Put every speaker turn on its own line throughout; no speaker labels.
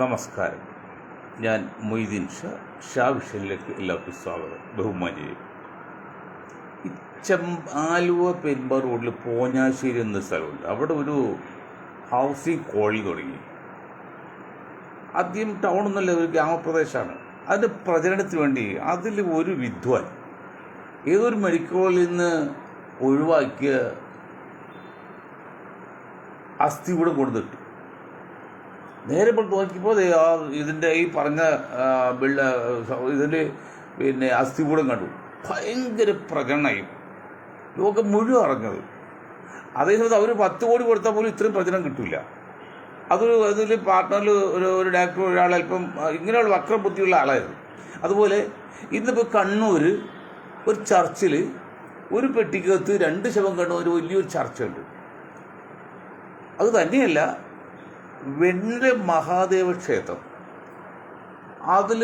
നമസ്കാരം. ഞാൻ മൊയ്തീൻ ഷാ വിഷനിലേക്ക് എല്ലാവർക്കും സ്വാഗതം. ബഹുമാനിയെ ആലുവ പെരുമ്പാറ റോഡിൽ പോഞ്ഞാശ്ശേരി എന്ന സ്ഥലമുണ്ട്. അവിടെ ഒരു ഹൗസിംഗ് കോളനി തുടങ്ങി. ആദ്യം ടൗണൊന്നുമല്ല, ഒരു ഗ്രാമപ്രദേശമാണ്. അതിൻ്റെ പ്രചരണത്തിന് വേണ്ടി അതിൽ ഒരു വിദ്വാൻ ഏതൊരു മെഡിക്കൽ കോളേജിൽ നിന്ന് ഒഴിവാക്കിയ അസ്ഥി കൂടെ കൊടുത്തിട്ടു. നേരെ ഇപ്പോൾ നോക്കിയപ്പോൾ ഇതിൻ്റെ ഈ പറഞ്ഞ ഇതിൻ്റെ അസ്ഥികൂടം കണ്ടു. ഭയങ്കര പ്രചരണമായി, ലോകം മുഴുവൻ അറിഞ്ഞത്. അതേസമയത്ത് അവർ 10 കോടി കൊടുത്താൽ പോലും ഇത്രയും പ്രചരണം കിട്ടില്ല. അതിൽ പാർട്ട്ണറിൽ ഒരു ഡയറക്ടർ, ഒരാൾ അല്പം ഇങ്ങനെയുള്ള വക്രബുദ്ധിയുള്ള ആളായിരുന്നു. അതുപോലെ ഇന്നിപ്പോൾ കണ്ണൂർ ഒരു ചർച്ചിൽ ഒരു പെട്ടിക്കകത്ത് 2 ശവം കണ്ണൂർ ഒരു വലിയൊരു ചർച്ചുണ്ട്. അത് തന്നെയല്ല, വെണ്ണല മഹാദേവ ക്ഷേത്രം, അതിൽ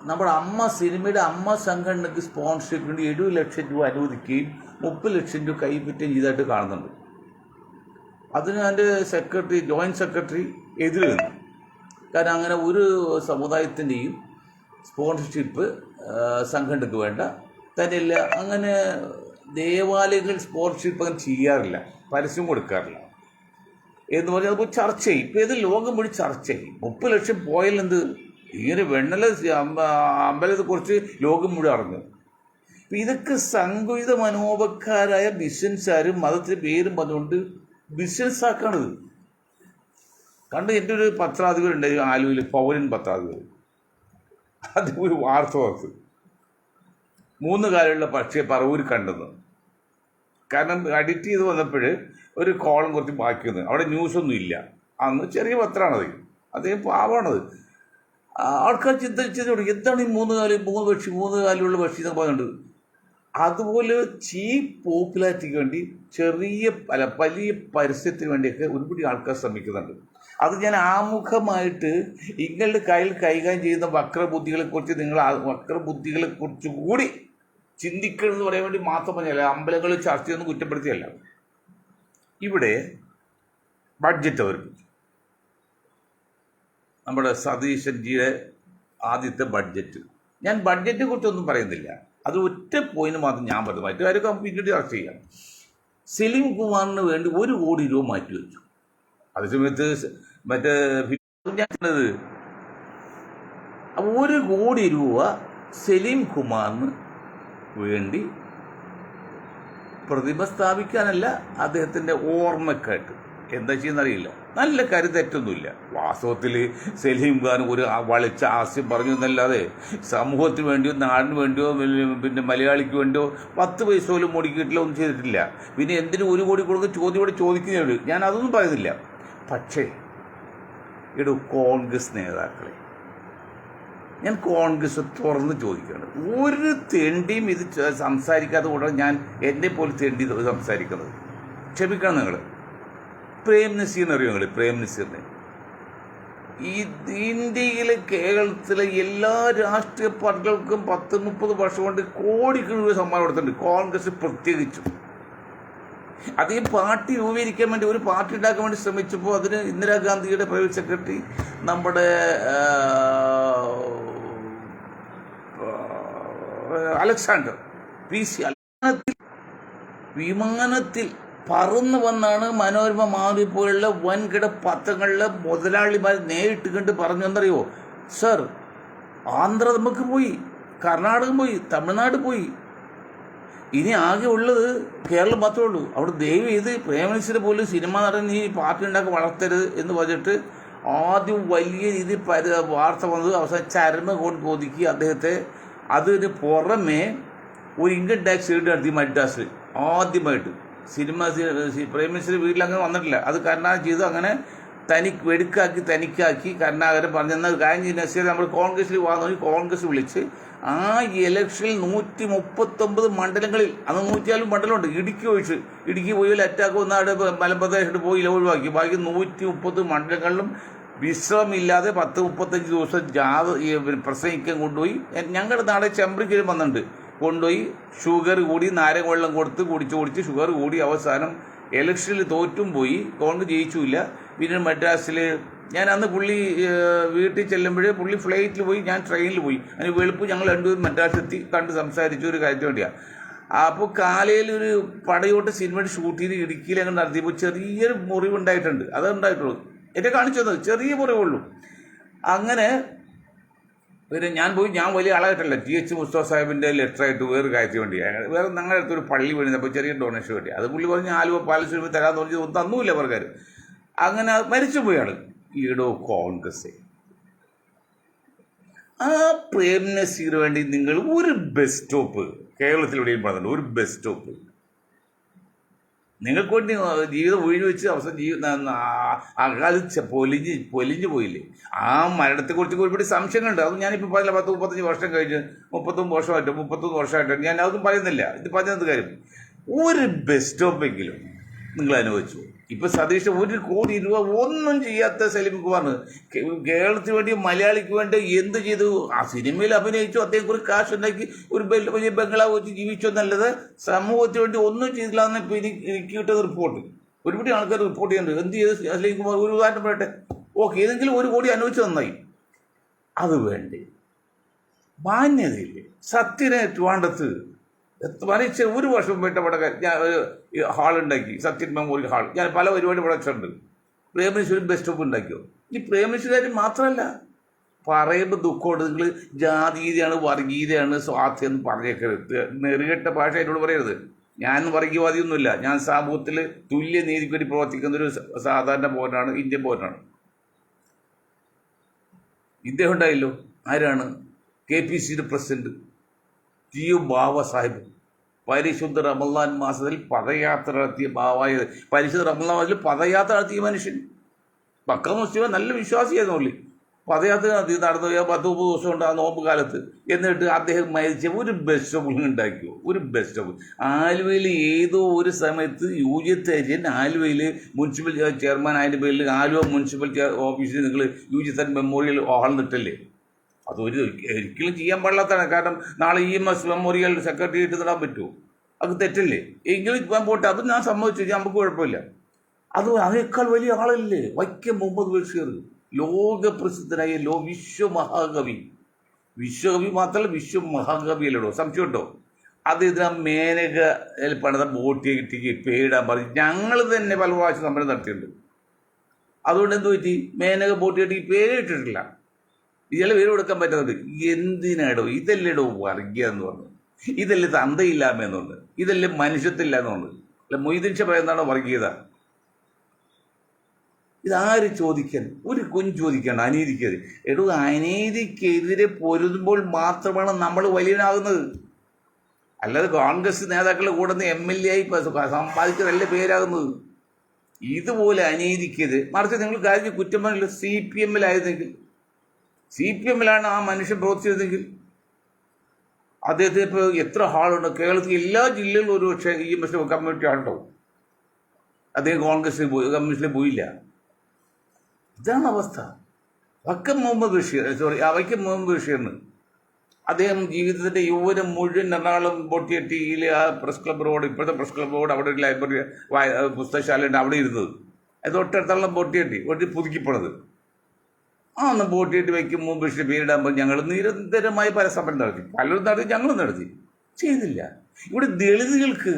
നമ്മുടെ അമ്മ സിനിമയുടെ അമ്മ സംഘടനയ്ക്ക് സ്പോൺസർഷിപ്പ് വേണ്ടി 70 ലക്ഷം രൂപ അനുവദിക്കുകയും 30 ലക്ഷം രൂപ കൈപ്പറ്റുകയും ചെയ്തതായിട്ട് കാണുന്നുണ്ട്. അതിന് എൻ്റെ ജോയിൻറ്റ് സെക്രട്ടറി എതിര് നിന്നു. കാരണം അങ്ങനെ ഒരു സമുദായത്തിൻ്റെയും സ്പോൺസർഷിപ്പ് സംഘടനയ്ക്ക് വേണ്ട, തന്നെയല്ല അങ്ങനെ ദേവാലയങ്ങൾ സ്പോൺസർഷിപ്പ് അങ്ങനെ ചെയ്യാറില്ല, പരസ്യം കൊടുക്കാറില്ല എന്ന് പറഞ്ഞാൽ അതിപ്പോൾ ചർച്ച ചെയ്യും. ഇപ്പോൾ ഏത് ലോകം വഴി ചർച്ച ചെയ്യും. 30 ലക്ഷം പോയാലെന്ത്, ഇങ്ങനെ വെണ്ണല അമ്പലത്തെക്കുറിച്ച് ലോകം മുഴുവൻ അറിഞ്ഞു. അപ്പം ഇതൊക്കെ സങ്കുചിത മനോഭക്കാരായ ബിസിനസ്സുകാരും മതത്തിൻ്റെ പേരും പറഞ്ഞുകൊണ്ട് ബിസിനസ്സാക്കണത് കണ്ട്. എൻ്റെ ഒരു പത്രാധിപരുണ്ട് ആലുവയിൽ, പൗരൻ പത്രാധിപർ. അത് ഒരു വാർത്ത 3 കാലുള്ള പക്ഷിയെ പറവൂർ കണ്ടെന്ന്. കാരണം എഡിറ്റ് ചെയ്ത് വന്നപ്പോൾ ഒരു കോളം കുറച്ച് ബാക്കി വന്നു. അവിടെ ന്യൂസൊന്നും ഇല്ല. അന്ന് ചെറിയ പത്രമാണത്, അദ്ദേഹം പാവമാണത്. ആൾക്കാർ ചിന്തിച്ചു തുടങ്ങി, എന്താണ് ഈ 3 കാലുള്ള പക്ഷി എന്നൊക്കെ പറഞ്ഞിട്ടുണ്ട്. അതുപോലെ ചീപ്പ് പോപ്പുലാരിറ്റിക്ക് വേണ്ടി വലിയ പരസ്യത്തിന് വേണ്ടിയൊക്കെ ഒരുപാട് ആൾക്കാർ ശ്രമിക്കുന്നുണ്ട്. അത് ഞാൻ ആമുഖമായിട്ട് നിങ്ങളുടെ കയ്യിൽ കൈകാര്യം ചെയ്യുന്ന വക്രബുദ്ധികളെക്കുറിച്ച്, നിങ്ങൾ വക്രബുദ്ധികളെക്കുറിച്ച് കൂടി ചിന്തിക്കണമെന്ന് പറയാൻ വേണ്ടി മാത്രം പറഞ്ഞല്ല, അമ്പലങ്ങളിൽ ചർച്ച ചെയ്യുന്ന കുറ്റപ്പെടുത്തിയല്ല. ഇവിടെ ബഡ്ജറ്റ് അവതരിപ്പിച്ചു. നമ്മുടെ സതീശൻജിയുടെ ആദ്യത്തെ ബഡ്ജറ്റ്. ഞാൻ ബഡ്ജറ്റിനെ കുറിച്ചൊന്നും പറയുന്നില്ല, അത് ഒറ്റ പോയിന്റ് മാത്രം ഞാൻ പറഞ്ഞു. മറ്റു കാര്യമൊക്കെ നമുക്ക് പിന്നീട് ചർച്ച ചെയ്യാം. സലീം കുമാറിന് വേണ്ടി 1 കോടി രൂപ മാറ്റിവെച്ചു. അതേസമയത്ത് മറ്റേ 1 കോടി രൂപ സലീം കുമാറിന് വേണ്ടി പ്രതിമ സ്ഥാപിക്കാനല്ല, അദ്ദേഹത്തിൻ്റെ ഓർമ്മക്കായിട്ട് എന്താ ചെയ്യുന്നറിയില്ല. നല്ല കാര്യം, തെറ്റൊന്നുമില്ല. വാസ്തവത്തിൽ സലീം ഖാൻ ഒരു വളിച്ച ആസ്യം പറഞ്ഞു എന്നല്ലാതെ സമൂഹത്തിന് വേണ്ടിയോ നാടിന് വേണ്ടിയോ പിന്നെ മലയാളിക്ക് വേണ്ടിയോ 10 പൈസ പോലും മുടക്കിയിട്ടില്ല, ഒന്നും ചെയ്തിട്ടില്ല. പിന്നെ എന്തിനും 1 കോടി കൊടുക്കുന്ന ചോദ്യം ചോദിക്കുന്നുണ്ട്. ഞാൻ അതൊന്നും പറയുന്നില്ല. പക്ഷേ കോൺഗ്രസ് നേതാക്കളെ ഞാൻ കോൺഗ്രസ് തുറന്ന് ചോദിക്കുകയാണ്. ഒരു തെണ്ടിയും ഇത് സംസാരിക്കാതെ കൂടെ ഞാൻ എന്നെ പോലെ തെണ്ടി സംസാരിക്കുന്നത്. ക്ഷമിക്കണം നിങ്ങൾ. പ്രേം നസീറിനെ അറിയോ നിങ്ങൾ? പ്രേം നസീറിനെ ഈ ഇന്ത്യയിലെ കേരളത്തിലെ എല്ലാ രാഷ്ട്രീയ പാർട്ടികൾക്കും 10-30 വർഷം കൊണ്ട് കോടിക്കണക്കിന് രൂപ സമ്മാനം കൊടുത്തിട്ടുണ്ട്, കോൺഗ്രസ് പ്രത്യേകിച്ചും. അത് ഈ പാർട്ടി രൂപീകരിക്കാൻ വേണ്ടി, ഒരു പാർട്ടി ഉണ്ടാക്കാൻ വേണ്ടി ശ്രമിച്ചപ്പോൾ അതിന് ഇന്ദിരാഗാന്ധിയുടെ പ്രൈവറ്റ് സെക്രട്ടറി നമ്മുടെ അലക്സാണ്ടർ PC വിമാനത്തിൽ പറന്നു വന്നാണ് മനോരമ മാധവി പോലുള്ള വൻകിട പത്രങ്ങളിലെ മുതലാളിമാർ നേരിട്ട് കണ്ട് പറഞ്ഞു എന്നറിയോ, സർ ആന്ധ്ര നമുക്ക് പോയി, കർണാടകം പോയി, തമിഴ്നാട് പോയി, ഇനി ആകെ ഉള്ളത് കേരളം മാത്രമേ ഉള്ളൂ. അവിടെ ദയവ് ചെയ്ത് പ്രേമനസിനെ പോലും സിനിമ നടൻ ഈ പാർട്ടി ഉണ്ടാക്കി വളർത്തരുത് എന്ന് പറഞ്ഞിട്ട് ആദ്യം വലിയ രീതിയിൽ വാർത്ത വന്നത്. അവസാനം ചരമകോട് ഒതുക്കി അദ്ദേഹത്തെ. അതിന് പുറമെ ഒരു ഇൻകം ടാക്സ് റെയ്ഡ് നടത്തി മദ്രാസിൽ ആദ്യമായിട്ട്. പ്രേമനസിൻ്റെ വീട്ടിൽ അങ്ങനെ വന്നിട്ടില്ല. അത് കരുണാകരൻ ചെയ്തു. അങ്ങനെ തനിക്കാക്കി കരുണാകരൻ പറഞ്ഞെന്നാൽ കാര്യം നസീർ നമ്മൾ കോൺഗ്രസിൽ വന്നു. കോൺഗ്രസ് വിളിച്ച് ആ ഇലക്ഷനിൽ 139 മണ്ഡലങ്ങളിൽ, അന്ന് 104 മണ്ഡലമുണ്ട്, ഇടുക്കി പോയി അറ്റാക്ക് വന്നാട് മലപ്രദേശത്ത് പോയി ഒഴിവാക്കി. ബാക്കി 130 മണ്ഡലങ്ങളിലും വിശ്രമമില്ലാതെ 10-35 ദിവസം പ്രസംഗിക്കാൻ കൊണ്ടുപോയി. ഞങ്ങളുടെ നാടെ ചെമ്പ്രിക്കലും വന്നിട്ടുണ്ട്. കൊണ്ടുപോയി ഷുഗർ കൂടി നാരങ്ങ വെള്ളം കൊടുത്ത് കുടിച്ച് ഷുഗർ കൂടി അവസാനം ഇലക്ഷനിൽ തോറ്റും പോയി, കോൺഗ്രസ് ജയിച്ചില്ല. പിന്നെ മദ്രാസിൽ ഞാൻ അന്ന് പുള്ളി വീട്ടിൽ ചെല്ലുമ്പോഴേ പുള്ളി ഫ്ലൈറ്റിൽ പോയി, ഞാൻ ട്രെയിനിൽ പോയി. അതിന് വെളുപ്പ് ഞങ്ങൾ രണ്ടുപേരും മദ്രാസെത്തി കണ്ട് സംസാരിച്ചു ഒരു കാര്യത്തിന് വേണ്ടിയാണ്. അപ്പോൾ കാലയിൽ ഒരു പടയോട്ട് സിനിമയുടെ ഷൂട്ട് ചെയ്ത് ഇടുക്കിയിൽ അങ്ങനെ നടത്തിയപ്പോൾ ചെറിയൊരു മുറിവുണ്ടായിട്ടുണ്ട്. അതുണ്ടായിട്ടുള്ളൂ, എന്നെ കാണിച്ചു തന്നത് ചെറിയ മുറിവുള്ളൂ. അങ്ങനെ പിന്നെ ഞാൻ വലിയ ആളായിട്ടല്ല, TH മുസ്തഫ സാഹിബിൻ്റെ ലെറ്ററായിട്ട് വേറെ കാര്യത്തിന് വേണ്ടി, വേറെ ഞങ്ങളുടെ അടുത്തൊരു പള്ളി പണിതപ്പോൾ ചെറിയ ഡൊണേഷൻ വേണ്ടി, അത് പുള്ളി പറഞ്ഞ് ആലുവ പാലസ് രൂപ തരാമെന്ന് പറഞ്ഞത് തന്നുമില്ല അവർക്കാർ. അങ്ങനെ മരിച്ചുപോയാണ് ഈടോ കോൺഗ്രസ്. ആ പ്രേം നസീർ വേണ്ടി നിങ്ങൾ ഒരു ബസ് സ്റ്റോപ്പ് കേരളത്തിലെവിടെയും പറഞ്ഞിട്ടുണ്ട്, ഒരു ബസ് സ്റ്റോപ്പ് നിങ്ങൾക്ക് വേണ്ടി ജീവിതം ഒഴിഞ്ഞു വെച്ച് അവസാനം അകാലിച്ച് പൊലിഞ്ഞു പോയില്ലേ. ആ മരണത്തെക്കുറിച്ച് ഒരുപാട് സംശയങ്ങളുണ്ട്. അത് ഞാനിപ്പോൾ പറഞ്ഞില്ല, 30-35 വർഷം കഴിഞ്ഞ് 33 വർഷമായിട്ട് ഞാൻ അതൊന്നും പറയുന്നില്ല. ഇത് പറഞ്ഞത് കാര്യം, ഒരു ബസ് സ്റ്റോപ്പെങ്കിലും നിങ്ങൾ അനുഭവിച്ചു. ഇപ്പം സതീഷ് 1 കോടി രൂപ ഒന്നും ചെയ്യാത്ത സലീം കുമാറിന് കേരളത്തിന് വേണ്ടി മലയാളിക്ക് വേണ്ടി എന്ത് ചെയ്തു? ആ സിനിമയിൽ അഭിനയിച്ചു, അദ്ദേഹം ഒരു കാശ് ഉണ്ടാക്കി ഒരു വലിയ ബംഗ്ലാവ് വെച്ച് ജീവിച്ചു എന്നല്ലത് സമൂഹത്തിന് വേണ്ടി ഒന്നും ചെയ്തില്ല എന്ന് ഇപ്പം എനിക്ക് കിട്ടുന്ന റിപ്പോർട്ട്. ഒരുപാട് ആൾക്കാർ റിപ്പോർട്ട് ചെയ്യുന്നുണ്ട്. എന്ത് ചെയ്ത് സലീം കുമാർ? ഒരു ഉദാഹരണം പറയട്ടെ. ഓക്കെ, ഏതെങ്കിലും 1 കോടി അനുഭവിച്ചു നന്നായി. അത് വേണ്ടേ? മാന്യതയില്ലേ? സത്യനെ ട്രിവാൻഡ്രത്ത് മരിച്ച 1 വർഷം പോയിട്ട് അവിടെ ഞാൻ ഹാളുണ്ടാക്കി, സത്യൻ മെമ്മോറിയൽ ഹാൾ. ഞാൻ പല പരിപാടി ഇവിടെ വെച്ചിട്ടുണ്ട്. പ്രേംനസീർ ബസ് സ്റ്റോപ്പ് ഉണ്ടാക്കിയോ? ഈ പ്രേംനസീർ മാത്രമല്ല, പറയുമ്പോൾ ദുഃഖമുണ്ട്. നിങ്ങൾ ജാതീയതയാണ്, വർഗീയതയാണ്, സ്വാർത്ഥ്യം എന്ന് പറഞ്ഞേക്കരുത്. നെറുകെട്ട ഭാഷ എന്നോട് പറയരുത്. ഞാൻ വർഗീയവാദിയൊന്നുമില്ല. ഞാൻ സമൂഹത്തിൽ തുല്യ നീതിക്ക് വേണ്ടി പ്രവർത്തിക്കുന്ന ഒരു സാധാരണ പൗരനാണ്, ഇന്ത്യൻ പൗരനാണ്. ഇദ്ദേഹം ഉണ്ടായല്ലോ, ആരാണ്? KPCയുടെ പ്രസിഡന്റ് TU ബാബ സാഹിബ്. പരിശുദ്ധ റമളാൻ മാസത്തിൽ പദയാത്ര നടത്തിയ ബാബായത്. പരിശുദ്ധ റമളാൻ മാസത്തിൽ പദയാത്ര നടത്തിയ മനുഷ്യൻ, പക്ക മുസ്ലിം, നല്ല വിശ്വാസിയായിരുന്നു പുള്ളി. പദയാത്ര നടത്തി നടന്നു 10-30 ദിവസം ഉണ്ട് ആ നോമ്പ് കാലത്ത്. എന്നിട്ട് അദ്ദേഹം മരിച്ച ഒരു ബസ് സ്റ്റോപ്പ് ഉണ്ടാക്കിയോ? ഒരു ബസ് സ്റ്റോപ്പ് ആലുവയിൽ ഏതോ ഒരു സമയത്ത് UJ ഏജൻ ആലുവയിൽ മുനിസിപ്പൽ ചെയർമാൻ ആയതിൻ്റെ പേരിൽ ആലുവ മുനിസിപ്പൽ ഓഫീസിൽ നിങ്ങൾ UJ മെമ്മോറിയൽ ഹാൾ നിട്ടല്ലേ? ഒരിക്കലും ചെയ്യാൻ പാടില്ലാത്തതാണ്. കാരണം നാളെ EMS മെമ്മോറിയൽ സെക്രട്ടേറിയറ്റ് ഇടാൻ പറ്റുമോ? അത് തെറ്റല്ലേ? എങ്കിലും പോട്ടെ, അത് ഞാൻ സമ്മതിച്ചു, നമുക്ക് കുഴപ്പമില്ല. അതിനേക്കാൾ വലിയ ആളല്ലേ വൈക്കം മുഹമ്മദ് ബഷീർ, ലോകപ്രസിദ്ധനായ വിശ്വമഹാകവി. വിശ്വകവി മാത്രമല്ല, വിശ്വമഹാകവിയല്ലോ, സംശയമുണ്ടോ? അദ്ദേഹത്തിന് ആ മേനക പണിത ബോട്ട് കിട്ടിക്ക് പേരിടാൻ പറഞ്ഞു. ഞങ്ങൾ തന്നെ പല പ്രാവശ്യം സമരം നടത്തിയിട്ടുണ്ട്. അതുകൊണ്ട് എന്ത് പറ്റി? മേനക ബോട്ട് കിട്ടിക്ക് പേരിട്ടിട്ടില്ല. ഇയാളെ പേര് കൊടുക്കാൻ പറ്റുന്നുണ്ട്. എന്തിനാടോ? ഇതല്ലേടോ വർഗീയ എന്ന് പറഞ്ഞു, ഇതല്ലേ തന്തയില്ലാമെന്നുണ്ട്, ഇതല്ലേ മനുഷ്യത്തില്ല എന്നുണ്ട്. അല്ല, മൊയ്തീൻ ഷാ പറയുന്നതാണോ വർഗീയത? ഇതാര് ചോദിക്കാൻ? ഒരു കുഞ്ഞ് ചോദിക്കണ്ട. അനീതിക്കെതിരെ എടോ, അനീതിക്കെതിരെ പൊരുതുമ്പോൾ മാത്രമാണ് നമ്മൾ വലിയനാകുന്നത്. അല്ലാതെ കോൺഗ്രസ് നേതാക്കളുടെ കൂടെ നിന്ന് MLA ആയി സമ്പാദിച്ചതല്ലേ പേരാകുന്നത്. ഇതുപോലെ അനീതിക്കെതിരെ മറിച്ച് നിങ്ങൾ കാര്യം കുറ്റം പറഞ്ഞില്ല. CPM-ലായിരുന്നെങ്കിൽ, CPM-ലാണ് ആ മനുഷ്യൻ പ്രവർത്തിച്ചതെങ്കിൽ അദ്ദേഹത്തിന് ഇപ്പോൾ എത്ര ഹാളുണ്ട് കേരളത്തിൽ? എല്ലാ ജില്ലകളിലും ഒരു പക്ഷേ EMS കമ്മ്യൂണിറ്റി ആളുണ്ടാവും. അദ്ദേഹം കോൺഗ്രസിൽ പോയി, കമ്മ്യൂണിസ്റ്റിൽ പോയില്ല. ഇതാണ് അവസ്ഥ. വൈക്കം മുഹമ്മദ് ബഷീറിന് അദ്ദേഹം ജീവിതത്തിൻ്റെ യൗവനം മുഴുവൻ എറണാകുളം ബോട്ടിയെട്ടിയിൽ ആ പ്രസ് ക്ലബ് റോഡ്, ഇപ്പോഴത്തെ പ്രസ് ക്ലബ് റോഡ്, അവിടെ ഒരു ലൈബ്രറി പുസ്തകശാലയുണ്ട്, അവിടെ ഇരുന്നത്. അത് തൊട്ടടുത്തുള്ള ബോട്ടിയെട്ടി പുതുക്കിപ്പോണത്. അന്ന് ബോട്ടിയെട്ടി വയ്ക്കും മുമ്പ് ബഷീർ പേരിടാകുമ്പോൾ ഞങ്ങൾ നിരന്തരമായി പരസമരം നടത്തി, പലരും നടത്തി, ഞങ്ങളും നടത്തി, ചെയ്തില്ല. ഇവിടെ ദളിതുകൾക്ക്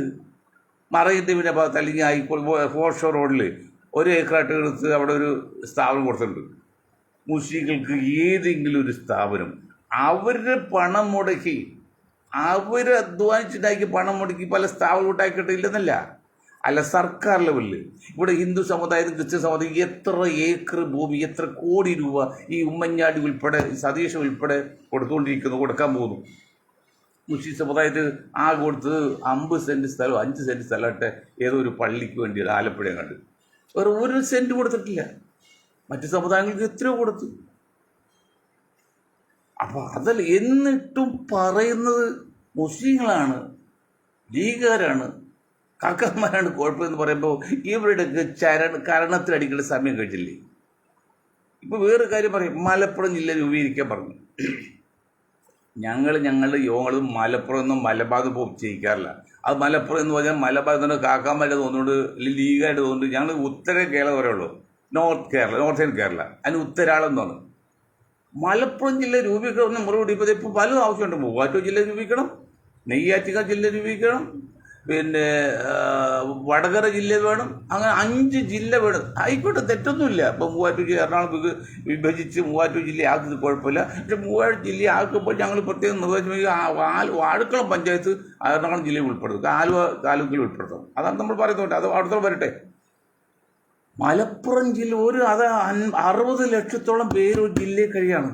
മറൈൻ്റെ ഭാഗത്ത് അല്ലെങ്കിൽ ഫോർഷോ റോഡിൽ 1 ഏക്കറായിട്ട് എടുത്ത് അവിടെ ഒരു സ്ഥാപനം കൊടുത്തിട്ടുണ്ട്. മുസ്ലിങ്ങൾക്ക് ഏതെങ്കിലും ഒരു സ്ഥാപനം അവരുടെ പണം മുടക്കി, അവർ അധ്വാനിച്ചുണ്ടാക്കി പണം മുടക്കി പല സ്ഥാപനം ഉണ്ടാക്കിയിട്ട് ഇല്ലെന്നല്ല. അല്ല, സർക്കാർ ലെവലിൽ ഇവിടെ ഹിന്ദു സമുദായത്തിനും ക്രിസ്ത്യൻ സമുദായം എത്ര ഏക്കർ ഭൂമി, എത്ര കോടി രൂപ ഈ ഉമ്മൻചാണ്ടി ഉൾപ്പെടെ സതീഷ് ഉൾപ്പെടെ കൊടുക്കാൻ പോകുന്നു. മുസ്ലിം സമുദായത്തിൽ കൊടുത്തത് 50 സെൻറ്റ് സ്ഥലം, 5 സെൻറ്റ് സ്ഥലമായിട്ട് ഏതോ ഒരു പള്ളിക്ക് വേണ്ടി ആലപ്പുഴ കണ്ട് വേറെ 1 സെൻറ്റ് കൊടുത്തിട്ടില്ല. മറ്റു സമുദായങ്ങൾക്ക് എത്രയോ കൊടുത്തു. അപ്പോൾ അതല്ല, എന്നിട്ടും പറയുന്നത് മുസ്ലിങ്ങളാണ്, ലീഗുകാരാണ്, കാക്കന്മാരാണ് കുഴപ്പമെന്ന് പറയുമ്പോൾ ഇവരുടെയൊക്കെ കരണത്തിലടിക്കേണ്ട സമയം കഴിച്ചില്ലേ? ഇപ്പോൾ വേറൊരു കാര്യം പറയും, മലപ്പുറം ജില്ല രൂപീകരിക്കാൻ പറഞ്ഞു. ഞങ്ങളുടെ യോഗങ്ങളും മലപ്പുറം നിന്നും മലബാർ ചെയ്യിക്കാറില്ല. അത് മലപ്പുറം എന്ന് പറഞ്ഞാൽ മലബാർ കാക്കാമാരുടെ തോന്നുന്നുണ്ട്, ലീഗായിട്ട് തോന്നുന്നുണ്ട്. ഞങ്ങൾ ഉത്തര കേരള വരെ ഉള്ളൂ, നോർത്തേൺ കേരള, അതിന് ഉത്തരാളെന്നാണ്. മലപ്പുറം ജില്ല രൂപീകരണം മറുപടി ഇപ്പോൾ പലതും ആവശ്യമുണ്ട്. മൂവാറ്റൂർ ജില്ല രൂപീകരിക്കണം, നെയ്യാറ്റിൻകര ജില്ല രൂപീകരിക്കണം, പിന്നെ വടകര ജില്ല വേണം. അങ്ങനെ 5 ജില്ല വേണം. ആയിക്കോട്ടെ, തെറ്റൊന്നുമില്ല. ഇപ്പം മൂവാറ്റൂർ ജില്ല എറണാകുളം വിഭജിച്ച് മൂവാറ്റൂർ ജില്ല ആക്കുന്നത് കുഴപ്പമില്ല. പക്ഷെ മൂവാറ്റൂർ ജില്ല ആക്കുമ്പോൾ ഞങ്ങൾ പ്രത്യേകം നിർദ്ദേശിക്കുന്നത് വാഴക്കുളം പഞ്ചായത്ത് എറണാകുളം ജില്ലയിൽ ഉൾപ്പെടുത്തും, ആലുവ താലൂക്കിൽ ഉൾപ്പെടുത്തണം. അതാണ് നമ്മൾ പറയുന്നത്. അത് അവിടുത്തെ വരട്ടെ. മലപ്പുറം ജില്ല 60 ലക്ഷത്തോളം പേര് ഒരു ജില്ലയിൽ കഴിയാണ്.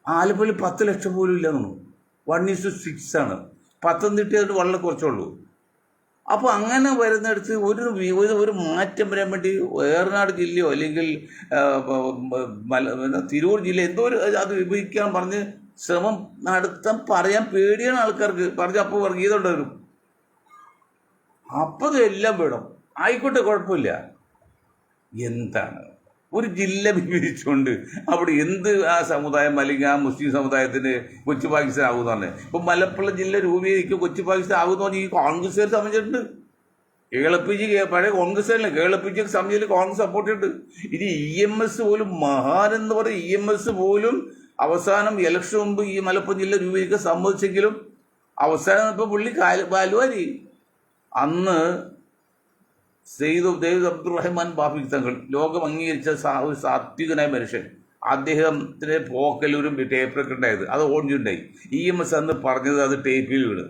ആലപ്പുഴയിൽ 10 ലക്ഷം പോലും ഇല്ലെന്നു. 1:6 ആണ്. പത്തനംതിട്ടയായിട്ട് വളരെ കുറച്ചുള്ളൂ. അപ്പോൾ അങ്ങനെ വരുന്നിടത്ത് ഒരു മാറ്റം വരാൻ വേണ്ടി ഏറനാട് ജില്ലയോ അല്ലെങ്കിൽ തിരൂർ ജില്ല എന്തോ അത് വിഭജിക്കാൻ പറഞ്ഞ് ശ്രമം നടത്താൻ പറയാൻ പേടിയാണ് ആൾക്കാർക്ക്. പറഞ്ഞ് അപ്പോൾ വർഗീയത ഉണ്ടാവും. അപ്പോൾ എല്ലാം വേണം. ആയിക്കോട്ടെ, കുഴപ്പമില്ല. എന്താണ് ഒരു ജില്ല വിഭജിച്ചുകൊണ്ട് അവിടെ എന്ത് ആ സമുദായം അല്ലെങ്കിൽ ആ മുസ്ലിം സമുദായത്തിന് കൊച്ചു പാകിസ്ഥാൻ ആകുമെന്ന് പറഞ്ഞത്? ഇപ്പം മലപ്പുറം ജില്ല രൂപീകരിക്കും കൊച്ചു പാകിസ്ഥാൻ ആകുമെന്ന് പറഞ്ഞാൽ ഈ കോൺഗ്രസ്സുകാർ സംബന്ധിച്ചിട്ടുണ്ട്. കേളപ്പിജി പഴയ കോൺഗ്രസ്സുകാരല്ലേ, കേളപ്പിജി സംബന്ധിച്ച് കോൺഗ്രസ് സപ്പോർട്ട് ഉണ്ട്. ഇനി EMS പോലും മഹാനെന്ന് പറയും, EMS പോലും അവസാനം ഇലക്ഷൻ മുമ്പ് ഈ മലപ്പുറം ജില്ല രൂപീകരിക്കാൻ സമ്മതിച്ചെങ്കിലും അവസാനം ഇപ്പോൾ പുള്ളി ബാലുവാരി അന്ന് സെയ്ദ് അബ്ദുറഹ്മാൻ ബാഫി തങ്ങൾ ലോകം അംഗീകരിച്ച ഒരു സാത്വികനായ മനുഷ്യൻ. അദ്ദേഹത്തിന് പോക്കലൂരും ടേപ്പൊക്കെ ഉണ്ടായത്, അത് ഓൺചുണ്ടായി. EMS അന്ന് പറഞ്ഞത് അത് ടേപ്പിൽ വീണ്.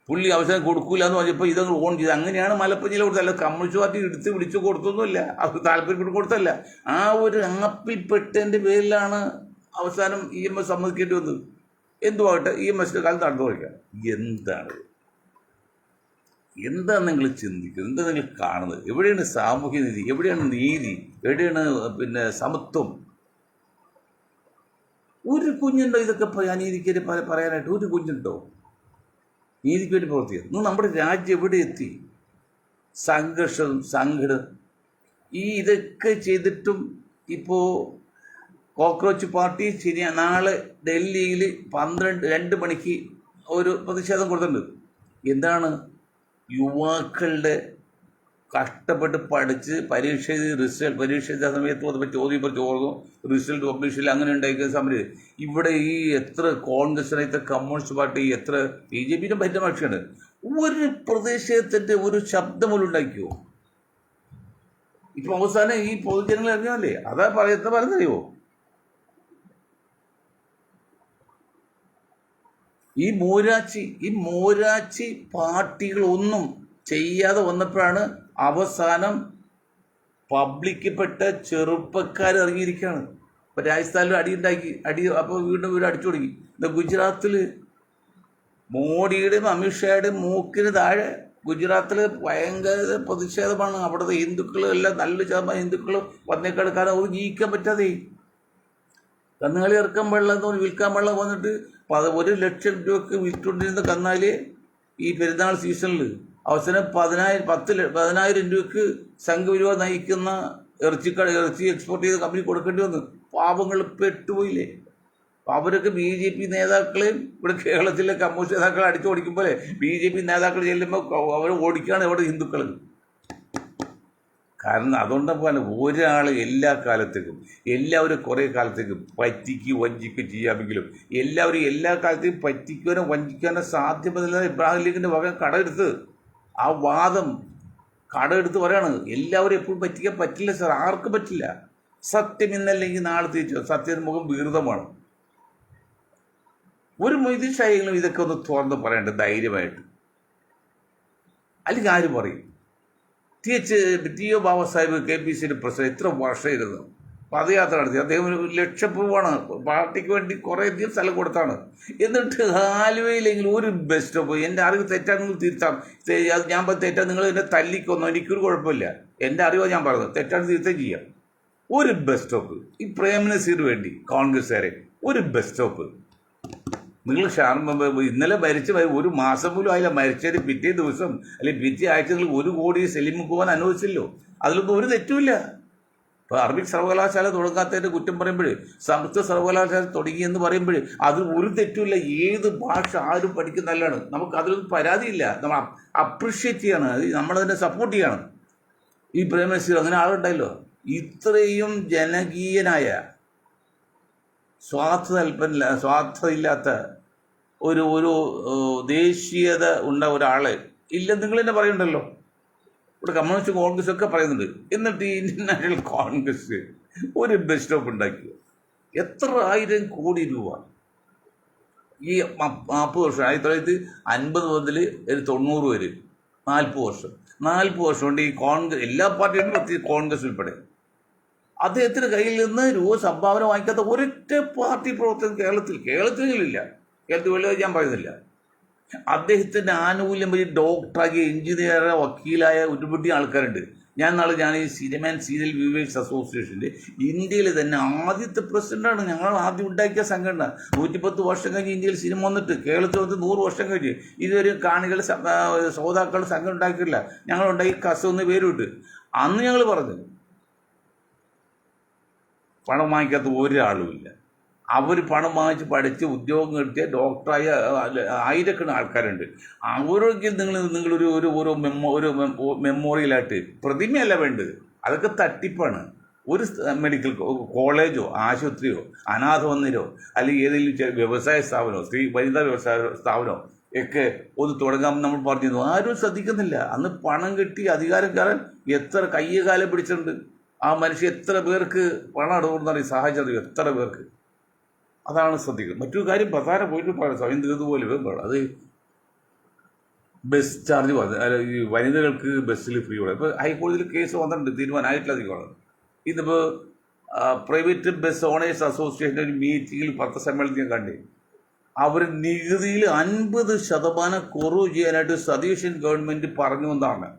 പുള്ളി അവസാനം കൊടുക്കൂല എന്ന് പറഞ്ഞപ്പോൾ ഇതങ്ങ് ഓൺ ചെയ്ത്. അങ്ങനെയാണ് മലപ്പുറം ജില്ല കൊടുത്തത്. അല്ല കമ്മ്യൂണിസ്റ്റ് പാർട്ടി എടുത്ത് പിടിച്ച് കൊടുത്തൊന്നുമില്ല, അത് താല്പര്യപ്പെട്ട് കൊടുത്തല്ല. ആ ഒരു ആപ്പിൽപ്പെട്ടതിൻ്റെ പേരിലാണ് അവസാനം EMS സമ്മതിക്കേണ്ടി വന്നത്. എന്തുമാകട്ടെ, EMSന്റെ കാലം നടന്നു കഴിക്കാം. എന്താണ് നിങ്ങൾ ചിന്തിക്കുന്നത്? എന്താ നിങ്ങൾ കാണുന്നത്? എവിടെയാണ് സാമൂഹ്യ നീതി? എവിടെയാണ് നീതി? എവിടെയാണ് പിന്നെ സമത്വം? ഒരു കുഞ്ഞുണ്ടോ ഇതൊക്കെ അനീതിക്ക് പറയാനായിട്ട്? ഒരു കുഞ്ഞുണ്ടോ നീതിക്ക് വേണ്ടി പ്രവർത്തിക്കുക? നമ്മുടെ രാജ്യം എവിടെ എത്തി? സംഘർഷം, സംഘടന, ഇതൊക്കെ ചെയ്തിട്ടും ഇപ്പോൾ കോക്രോച്ച് പാർട്ടി നാളെ ഡൽഹിയിൽ 2 മണിക്ക് ഒരു പ്രതിഷേധം കൊടുത്തിട്ടുണ്ട്. എന്താണ്? യുവാക്കളുടെ കഷ്ടപ്പെട്ട് പഠിച്ച് പരീക്ഷ എഴുതിയ സമയത്ത് വന്നപ്പോൾ ചോദ്യം റിസൾട്ട് പബ്ലിഷ് അങ്ങനെ ഉണ്ടായിരിക്കുന്ന സമയത്ത് ഇവിടെ ഈ എത്ര കോൺഗ്രസ്, എത്ര കമ്മ്യൂണിസ്റ്റ് പാർട്ടി, എത്ര BJPയുടെ പറ്റുന്ന പക്ഷിയാണ്. ഒരു പ്രതിഷേധത്തിൻ്റെ ഒരു ശബ്ദം പോലും ഉണ്ടാക്കിയോ? ഇപ്പം അവസാനം ഈ പൊതുജനങ്ങൾ അറിഞ്ഞാലേ അതാ പറയുന്നറിയോ? ഈ മോരാച്ചി പാർട്ടികളൊന്നും ചെയ്യാതെ വന്നപ്പോഴാണ് അവസാനം പബ്ലിക്കപ്പെട്ട ചെറുപ്പക്കാർ ഇറങ്ങിയിരിക്കുകയാണ്. ഇപ്പം രാജസ്ഥാനിലും അപ്പോൾ വീണ്ടും അടിച്ചു തുടങ്ങി. ഗുജറാത്തിൽ മോഡിയുടെയും അമിത്ഷായുടെയും മൂക്കിന് താഴെ ഗുജറാത്തിൽ ഭയങ്കര പ്രതിഷേധമാണ്. അവിടുത്തെ ഹിന്ദുക്കൾ എല്ലാം നല്ല ശതമാനം ഹിന്ദുക്കൾ വന്നേക്കാട്. കാരണം അവർ ജീവിക്കാൻ പറ്റാതെ കന്നുകാലി ഇറക്കാൻ വെള്ളം വിൽക്കാൻ വെള്ളം വന്നിട്ട് 1 ലക്ഷം രൂപയ്ക്ക് വിറ്റുകൊണ്ടിരുന്ന കന്നാലി ഈ പെരുന്നാൾ സീസണിൽ അവസാനം 10,000 രൂപയ്ക്ക് സംഘപരിവാർ നയിക്കുന്ന ഇറച്ചി എക്സ്പോർട്ട് ചെയ്ത കമ്പനി കൊടുക്കേണ്ടി വന്നു. പാവങ്ങൾ പെട്ടുപോയില്ലേ? അവരൊക്കെ BJP നേതാക്കളെയും ഇവിടെ കേരളത്തിലെ കമ്മ്യൂണിസ്റ്റ് നേതാക്കളെ അടിച്ചോടിക്കുമ്പോൾ BJP നേതാക്കൾ ചെല്ലുമ്പോൾ അവർ ഓടിക്കുകയാണ് ഇവിടെ ഹിന്ദുക്കൾ. കാരണം അതുകൊണ്ടപ്പോൾ ഒരാൾ എല്ലാ കാലത്തേക്കും എല്ലാവരും കുറേ കാലത്തേക്കും വഞ്ചിക്കുകയും ചെയ്യാമെങ്കിലും എല്ലാവരും എല്ലാ കാലത്തേക്കും പറ്റിക്കാനോ വഞ്ചിക്കാനോ സാധ്യമല്ല. ഇബ്രാഹിം ലീഗിൻ്റെ വക കടമെടുത്ത് ആ വാദം കടമെടുത്ത് പറയാണ് എല്ലാവരും എപ്പോഴും പറ്റിക്കാൻ പറ്റില്ല സാർ, ആർക്കും പറ്റില്ല. സത്യം ഇന്നല്ലെങ്കിൽ നാളെ തിരിച്ചു. സത്യത്തിന് മുഖം വികൃതമാണ്. ഒരു മൊയ്തീൻ ഷായെങ്കിലും ഇതൊക്കെ ഒന്ന് തുറന്ന് പറയേണ്ടത് ധൈര്യമായിട്ട്. അല്ലെങ്കിൽ ആര് പറയും? TO ബാബാ സാഹിബ് KPCയുടെ പ്രസിഡന്റ് എത്ര വർഷമായിരുന്നു പദയാത്ര നടത്തി. അദ്ദേഹം 1 ലക്ഷം രൂപയാണ് പാർട്ടിക്ക് വേണ്ടി കുറേയധികം സ്ഥലം കൊടുത്താണ്. എന്നിട്ട് ആലുവയിലെങ്കിൽ ഒരു ബസ് സ്റ്റോപ്പ്, എൻ്റെ അറിവ് തെറ്റാണെങ്കിൽ തിരുത്താം. ഞാൻ തെറ്റാൻ നിങ്ങൾ എന്നെ തല്ലിക്കൊന്നോ, എനിക്കൊരു കുഴപ്പമില്ല. എൻ്റെ അറിവാണ് ഞാൻ പറഞ്ഞത്, തെറ്റാണ് തിരുത്താൻ ചെയ്യാം. ഒരു ബസ് സ്റ്റോപ്പ് ഈ പ്രേമനസീറിന് വേണ്ടി കോൺഗ്രസ്സുകാരെ ഒരു ബസ് സ്റ്റോപ്പ് നിങ്ങൾ ഇന്നലെ മരിച്ച 1 മാസം പോലും ആയില്ല. മരിച്ചതിന് പിറ്റേ ദിവസം അല്ലെങ്കിൽ പിറ്റേ ആഴ്ച നിങ്ങൾ 1 കോടി സെലിമിക്ക് പോകാൻ അനുവദിച്ചല്ലോ. അതിലൊന്നും ഒരു തെറ്റുമില്ല. ഇപ്പോൾ അറബിക് സർവകലാശാല തുടങ്ങാത്തതിൻ്റെ കുറ്റം പറയുമ്പോൾ സംസ്കൃത സർവകലാശാല തുടങ്ങിയെന്ന് പറയുമ്പോൾ അതിൽ ഒരു തെറ്റുമില്ല. ഏത് ഭാഷ ആരും പഠിക്കുന്ന നല്ലതാണ്. നമുക്ക് അതിലൊന്നും പരാതിയില്ല. നമ്മൾ അപ്രിഷ്യേറ്റ് ചെയ്യാണ്, നമ്മളതിനെ സപ്പോർട്ട് ചെയ്യണം. ഈ പ്രേം നസീർ അങ്ങനെ ആളുണ്ടായല്ലോ. ഇത്രയും ജനകീയനായ സ്വാർത്ഥമില്ലാത്ത ഒരു ഒരു ദേശീയത ഉണ്ട ഒരാളെ ഇല്ല. നിങ്ങൾ തന്നെ പറയുന്നുണ്ടല്ലോ, ഇവിടെ കമ്മ്യൂണിസ്റ്റ് കോൺഗ്രസ് ഒക്കെ പറയുന്നുണ്ട്. എന്നിട്ട് ഈ ഇന്ത്യൻ നാഷണൽ കോൺഗ്രസ് ഒരു ബസ് സ്റ്റോപ്പ് ഉണ്ടാക്കി. എത്ര 1000 കോടി രൂപ ഈ 40 വർഷം, 1950 മുതൽ 90 വരെ 40 വർഷം 40 വർഷം കൊണ്ട് ഈ കോൺഗ്രസ് എല്ലാ പാർട്ടികളും പ്രത്യേകിച്ച് കോൺഗ്രസ് ഉൾപ്പെടെ അദ്ദേഹത്തിന്റെ കയ്യിൽ നിന്ന് രൂപ സംഭാവന വാങ്ങിക്കാത്ത ഒരൊറ്റ പാർട്ടി പ്രവർത്തകൻ കേരളത്തിലില്ല. കേരളത്തിൽ വെളിയിൽ ഞാൻ പറയുന്നില്ല. അദ്ദേഹത്തിന്റെ ആനുകൂല്യം വഴി ഡോക്ടറാക്കി, എഞ്ചിനീയറെ, വക്കീലായ ഒരുപടി ആൾക്കാരുണ്ട്. ഞാൻ ഈ സിനിമ ആൻഡ് സീരിയൽ വ്യൂവേഴ്സ് അസോസിയേഷൻ്റെ ഇന്ത്യയിലെ തന്നെ ആദ്യത്തെ പ്രസിഡന്റാണ്. ഞങ്ങൾ ആദ്യം ഉണ്ടാക്കിയ സംഘടന. 110 വർഷം കഴിഞ്ഞ് ഇന്ത്യയിൽ സിനിമ വന്നിട്ട്, കേരളത്തിൽ വന്ന് 100 വർഷം കഴിഞ്ഞ് ഇതുവരെ കാണികൾ ശ്രോതാക്കളുടെ സംഘം ഉണ്ടാക്കിയിട്ടില്ല. ഞങ്ങളുണ്ടാക്കി കസെന്ന് പേരിട്ട്. അന്ന് ഞങ്ങൾ പറഞ്ഞു പണം വാങ്ങിക്കാത്ത ഒരാളുമില്ല. അവർ പണം വാങ്ങിച്ച് പഠിച്ച് ഉദ്യോഗം കിട്ടിയ ഡോക്ടറായ ആയിരക്കണക്കിന് ആൾക്കാരുണ്ട്. അവരൊക്കെ നിങ്ങളൊരു ഒരു മെമ്മോറിയലായിട്ട് പ്രതിമയല്ല വേണ്ടത്. അതൊക്കെ തട്ടിപ്പാണ്. ഒരു മെഡിക്കൽ കോളേജോ ആശുപത്രിയോ അനാഥ മന്ദിരോ അല്ലെങ്കിൽ ഏതെങ്കിലും വ്യവസായ സ്ഥാപനമോ വനിതാ വ്യവസായ സ്ഥാപനമോ ഒക്കെ ഒന്ന് തുടങ്ങാമെന്ന് നമ്മൾ പറഞ്ഞിരുന്നു. ആരും ശ്രദ്ധിക്കുന്നില്ല. അന്ന് പണം കിട്ടി അധികാരക്കാരൻ എത്ര കയ്യകാലം പിടിച്ചിട്ടുണ്ട്. ആ മനുഷ്യ എത്ര പേർക്ക് പണം അടവുന്ന സാഹചര്യം, എത്ര പേർക്ക്. അതാണ് ശ്രദ്ധിക്കുന്നത്. മറ്റൊരു കാര്യം പ്രധാന പോയിട്ട് പറയാം, സ്വയംതുപോലെ അത് ബസ് ചാർജ് ഈ വനിതകൾക്ക് ബസ്സിൽ ഫ്രീ കൊടുക്കും. ഇപ്പോൾ ഹൈക്കോടതിയിൽ കേസ് വന്നിട്ടുണ്ട്, തീരുമാനമായിട്ടില്ല അധികമാണ്. ഇതിപ്പോൾ പ്രൈവറ്റ് ബസ് ഓണേഴ്സ് അസോസിയേഷൻ്റെ ഒരു മീറ്റിങ്ങിൽ പത്രസമ്മേളനത്തിൽ കണ്ടേ, അവർ നികുതിയിൽ 50% കുറവ് ചെയ്യാനായിട്ട് സതീശൻ ഗവൺമെൻറ് പറഞ്ഞു എന്നാണ്.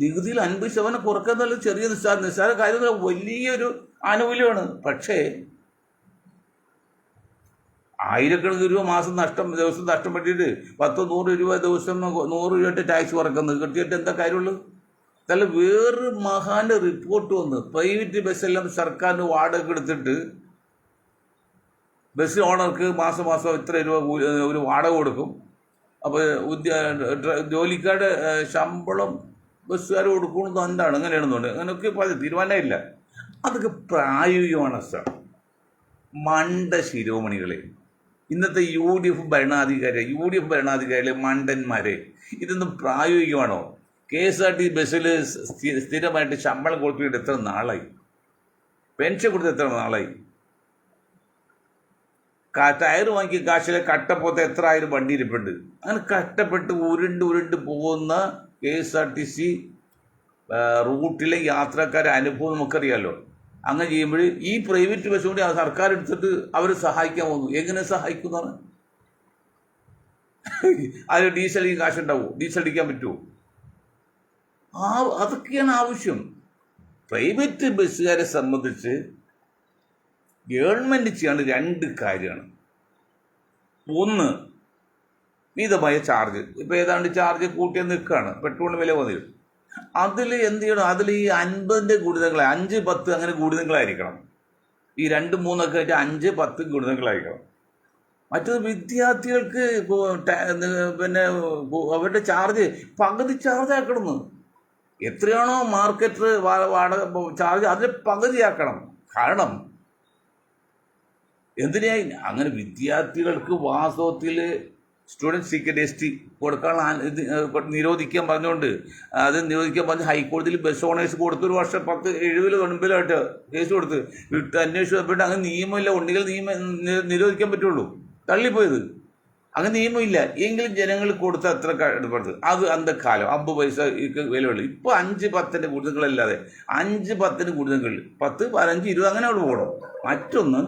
നികുതിയിൽ 50% കുറക്കുക എന്നുള്ളത് ചെറിയ നിസ്സാര കാര്യങ്ങൾ, വലിയൊരു ആനുകൂല്യമാണ്. പക്ഷേ ആയിരക്കണക്കിന് രൂപ ദിവസം നഷ്ടം പറ്റിയിട്ട് 10-100 രൂപ ദിവസം 100 രൂപ ടാക്സ് കുറക്കുന്നത് കിട്ടിയിട്ട് എന്താ കാര്യമുള്ളൂ? അതല്ല, വേറൊരു മഹാന്റെ റിപ്പോർട്ട് വന്ന് പ്രൈവറ്റ് ബസ്സെല്ലാം സർക്കാരിന് വാടക എടുത്തിട്ട് ബസ് ഓണർക്ക് മാസം ഇത്ര രൂപ ഒരു വാടക കൊടുക്കും. അപ്പോൾ ജോലിക്കാരുടെ ശമ്പളം ബസ്സുകാർ കൊടുക്കുന്നത് എന്താണ് അങ്ങനെയാണെന്നുണ്ട്. അങ്ങനെയൊക്കെ തീരുമാനമില്ല. അതൊക്കെ പ്രായോഗികമാണ് സാർ. മണ്ട ശിരോമണികളെ, ഇന്നത്തെ യു ഡി എഫ് ഭരണാധികാരികളെ മണ്ടന്മാരെ, ഇതൊന്നും പ്രായോഗികമാണോ? KSRTC ബസ്സിൽ സ്ഥിരമായിട്ട് ശമ്പളം കൊടുത്തിട്ട് എത്ര നാളായി? പെൻഷൻ കൊടുത്ത് എത്ര നാളായി? ടയർ വാങ്ങിയ കാശിലെ കട്ടപ്പോത്ത് എത്ര ആയിരം വണ്ടി ഇരിപ്പുണ്ട്. അങ്ങനെ കഷ്ടപ്പെട്ട് ഉരുണ്ട് പോകുന്ന KSRTC റൂട്ടിലെ യാത്രക്കാരുടെ അനുഭവം നമുക്കറിയാമല്ലോ. അങ്ങനെ ചെയ്യുമ്പോൾ ഈ പ്രൈവറ്റ് ബസ് കൂടി സർക്കാർ എടുത്തിട്ട് അവർ സഹായിക്കാൻ പോകുന്നു. എങ്ങനെ സഹായിക്കുന്നതാണ്? അതിൽ ഡീസൽ കാശുണ്ടാവുമോ? ഡീസൽ അടിക്കാൻ പറ്റുമോ? അതൊക്കെയാണ് ആവശ്യം. പ്രൈവറ്റ് ബസ്സുകാരെ സംബന്ധിച്ച് ഗവൺമെൻറ് ചെയ്യേണ്ട 2 കാര്യമാണ്. ഒന്ന്, മിതമായ ചാർജ്. ഇപ്പോൾ ഏതാണ്ട് ചാർജ് കൂട്ടിയ നിൽക്കുകയാണ്, പെട്രോളിന് വില വന്നിരും. അതിൽ എന്ത് ചെയ്യണം? അതിൽ ഈ 50 ഗുണിതങ്ങൾ 5-10 അങ്ങനെ ഗുണിതങ്ങളായിരിക്കണം. ഈ 2-3 ഒക്കെ ആയിട്ട് 5-10 ഗുണിതങ്ങളായിരിക്കണം. മറ്റത് വിദ്യാർത്ഥികൾക്ക് പിന്നെ അവരുടെ ചാർജ് പകുതി ചാർജ് ആക്കണമെന്ന്. എത്രയാണോ മാർക്കറ്റ് വാടക ചാർജ് അതിന് പകുതിയാക്കണം. കാരണം എന്തിനായി അങ്ങനെ വിദ്യാർത്ഥികൾക്ക് വാസ്തവത്തിൽ സ്റ്റുഡൻറ് സീക്രട്ട് ST കൊടുക്കാനുള്ള നിരോധിക്കാൻ പറഞ്ഞുകൊണ്ട് ഹൈക്കോടതിയിൽ ബസ് ഓണേഴ്സ് കൊടുത്ത് 1 വർഷം 70-80 കേസ് കൊടുത്ത് അന്വേഷിച്ചപ്പോൾ അങ്ങനെ നിയമമില്ല. ഉണ്ടെങ്കിൽ നിരോധിക്കാൻ പറ്റുള്ളൂ. തള്ളിപ്പോയത് അങ്ങനെ നിയമമില്ല. എങ്കിലും ജനങ്ങൾ കൊടുത്ത എത്ര എടുപ്പെടുത്ത് അത് അന്തക്കാലം 50 പൈസ വിലയുള്ളൂ. ഇപ്പോൾ 5-10 ഗുണിതങ്ങളല്ലാതെ 5-10 ഗുണിതങ്ങൾ 10, 15, 20 അങ്ങനെ അവിടെ പോകണം. മറ്റൊന്ന്,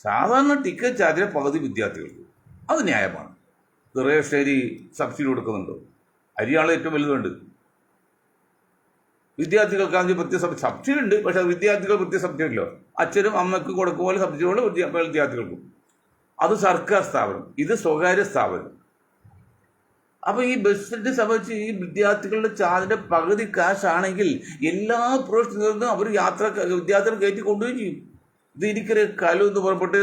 സാധാരണ ടിക്കറ്റ് ചാർജിലെ പകുതി വിദ്യാർത്ഥികൾക്ക്. അത് ന്യായമാണ്. റേഷൻ അരി സബ്സിഡി കൊടുക്കുന്നുണ്ടോ? അരിയാണ് ഏറ്റവും വലുതുണ്ട്. വിദ്യാർത്ഥികൾക്ക് അതിന് പ്രത്യേക സബ്സിഡി ഉണ്ട്. പക്ഷെ വിദ്യാർത്ഥികൾ പ്രത്യേക സബ്സിഡി ഇല്ലോ. അച്ഛനും അമ്മയ്ക്ക് കൊടുക്കും പോലെ സബ്സിഡിയോട് വിദ്യാർത്ഥികൾക്കും. അത് സർക്കാർ സ്ഥാപനം, ഇത് സ്വകാര്യ സ്ഥാപനം. അപ്പോൾ ഈ ബസ്സിനെ സംബന്ധിച്ച് ഈ വിദ്യാർത്ഥികളുടെ ചാർജിൻ്റെ പകുതി കാശ് ആണെങ്കിൽ എല്ലാ പ്രൊഫഷണലും അവർ വിദ്യാർത്ഥികൾ കയറ്റി കൊണ്ടുപോയി ചെയ്യും. ഇത് എനിക്കൊരു കലു എന്ന് പുറപ്പെട്ട്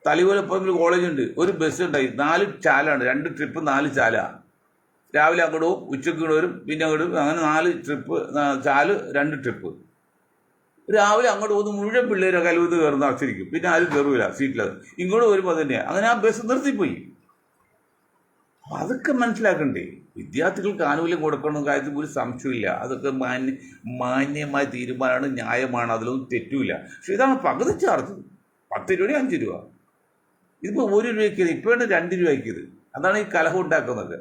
തളിവലപ്പറമ്പിൽ കോളേജുണ്ട്, ഒരു ബസ് ഉണ്ടായി, 4 ചാലാണ്, 2 ട്രിപ്പ് 4 ചാല. രാവിലെ അങ്ങോട്ട് പോകും, ഉച്ചയ്ക്ക് ഇങ്ങോട്ട് വരും, പിന്നെ അങ്ങോട്ട് അങ്ങനെ 4 ട്രിപ്പ് ചാല് 2 ട്രിപ്പ്. രാവിലെ അങ്ങോട്ട് പോകുന്ന മുഴുവൻ പിള്ളേരെ കലുവെന്ന് കയറുന്ന അക്ഷരിക്കും, പിന്നെ ആരും കയറൂല സീറ്റിലത്. ഇങ്ങോട്ട് വരുമ്പോൾ തന്നെയാണ് അങ്ങനെ ആ ബസ് നിർത്തിപ്പോയി. അപ്പം അതൊക്കെ മനസ്സിലാക്കണ്ടേ? വിദ്യാർത്ഥികൾക്ക് ആനുകൂല്യം കൊടുക്കണമെന്ന കാര്യത്തിൽ ഒരു സംശയമില്ല. അതൊക്കെ മാന്യമായ തീരുമാനമാണ്, ന്യായമാണ്, അതിലൊന്നും തെറ്റുമില്ല. പക്ഷെ ഇതാണ് പകുതി ചാർജ്, 10 രൂപ 5 രൂപ. ഇതിപ്പോൾ 1 രൂപയ്ക്ക് ഇപ്പോഴാണ് 2 രൂപയ്ക്കത്. അതാണ് ഈ കലഹം ഉണ്ടാക്കുന്നത്.